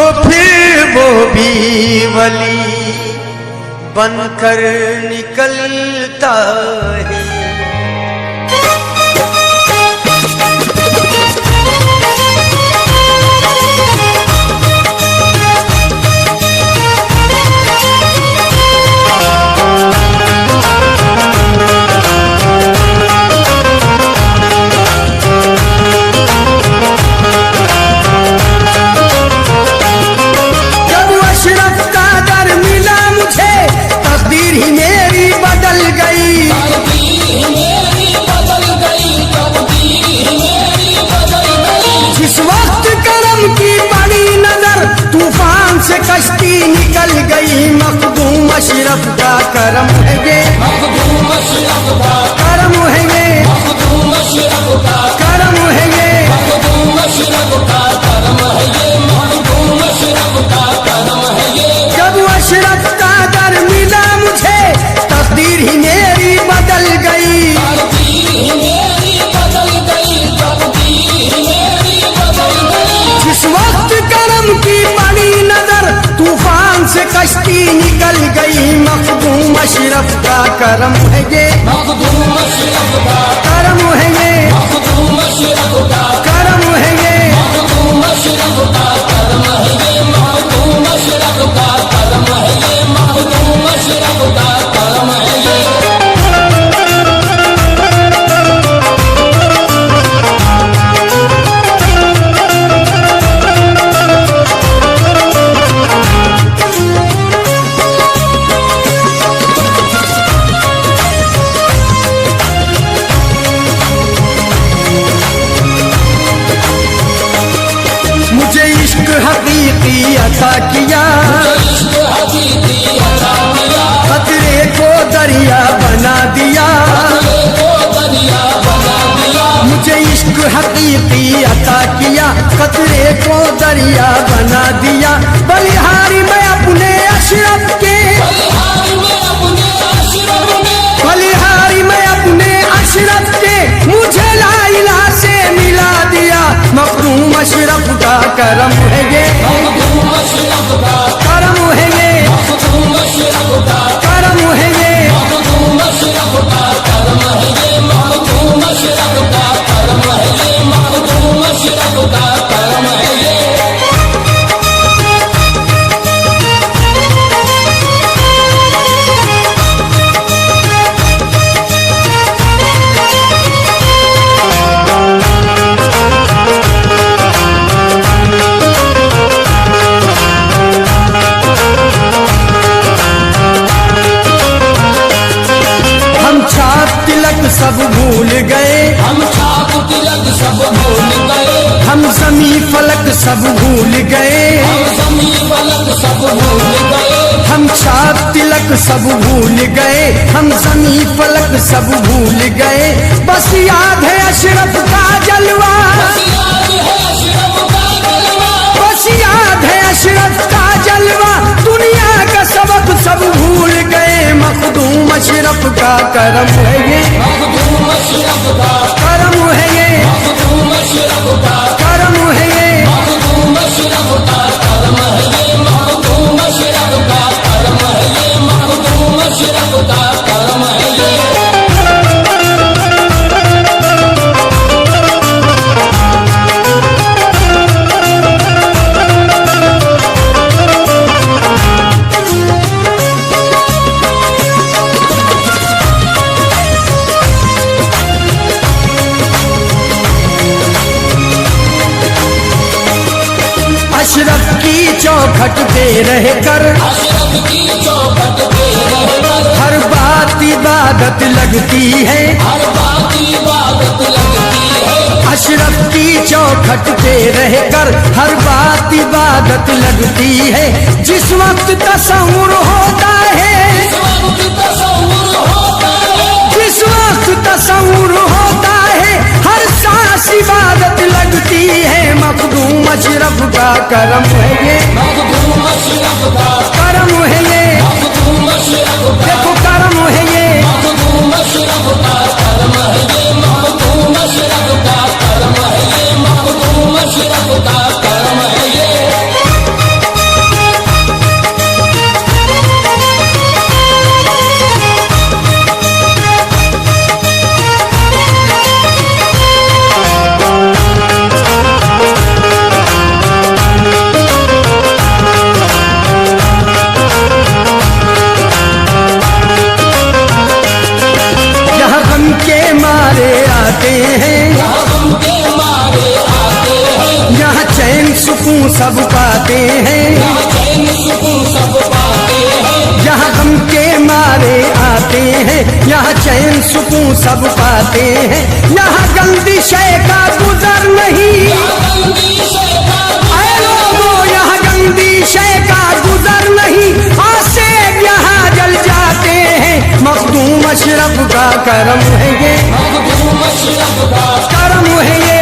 तो फिर वो भी वली बनकर निकलता है। कश्ती निकल गई मखदूम अशरफ का करम है ये, मखदूम अशरफ का करम है ये, मखदूम अशरफ का करम है ये, मखदूम अशरफ का करम है ये, मखदूम अशरफ का करम है ये। जब अशरफ का दर मिला मुझे तकदीर ही मेरी बदल गई, तकदीर ही मेरी बदल गई, तकदीर ही मेरी बदल गई। जिस वक्त करम की बड़ी नजर तूफान से कश्ती निकल गई मखदूम अशरफ का करम है ये, मखदूम अशरफ का करम है ये, मखदूम अशरफ का करम है ये, मखदूम अशरफ का करम है ये, मखदूम अशरफ का करम है ये, मखदूम अशरफ का करम है ये। मुझे इश्क हकीकी अता किया, इश्क हकीकी अता किया, खतरे को दरिया बना दिया, खतरे को दरिया बना दिया। मुझे इश्क हकीकी अता किया, खतरे को दरिया बना दिया। बलिहारी मैं अपने अशरफ के, बलिहारी में अपने अशरफ में, बलिहारी मैं अपने अशरफ के, मुझे लाइला से मिला दिया। मखदूम अशरफ का करम है ये, मखदूम अशरफ का करम है ये, मखदूम अशरफ का करम है ये, मखदूम अशरफ का करम है ये, मखदूम अशरफ का करम है ये, मखदूम अशरफ का करम है ये। तिलक सब भूल गए, हम छाप तिलक सब भूल गए, हम जमी फलक सब भूल गए, हम जमी फलक सब भूल गए, हम छाप तिलक सब भूल गए, हम जमी फलक सब भूल गए। बस याद है अशरफ का जलवा, बस याद है अशरफ का जलवा, बस याद है अशरफ का जलवा। दुनिया का सबक सब भूल गए मखदूम अशरफ का करम है ये, मखदूम अशरफ का करम है ये, मखदूम अशरफ का करम है ये, मखदूम अशरफ का करम है ये, मखदूम अशरफ का करम है ये, मखदूम अशरफ का करम है ये। अशरफ की चौखट पे रहकर, अशरफ की चौखट पे रहकर, हर बात इबादत लगती है, हर बात इबादत लगती है। अशरफ की चौखट पे रहकर हर बात इबादत लगती है। जिस वक्त तसव्वुर होता है, जिस वक्त तसव्वुर होता है, जिस वक्त तसव्वुर होता है, हर सांस इबादत लगती है। मखदूम अशरफ का करम है ये, मखदूम अशरफ का करम है ये, मखदूम अशरफ का देखो करम है ये, मखदूम अशरफ का करम है ये, मखदूम अशरफ का करम है ये, मखदूम अशरफ का करम है ये। सुकून सब पाते हैं, यहाँ चैन सुकून सब पाते हैं, यहाँ गम के मारे आते हैं, यहाँ चैन सुकून सब पाते हैं, यहाँ गंदी शय का गुजर नहीं, यहाँ गंदी शय का ऐ लोगों यहाँ गंदी शय का गुजर नहीं, आसे यहाँ जल जाते हैं, मखदूम अशरफ का करम है ये, मखदूम अशरफ का करम है ये,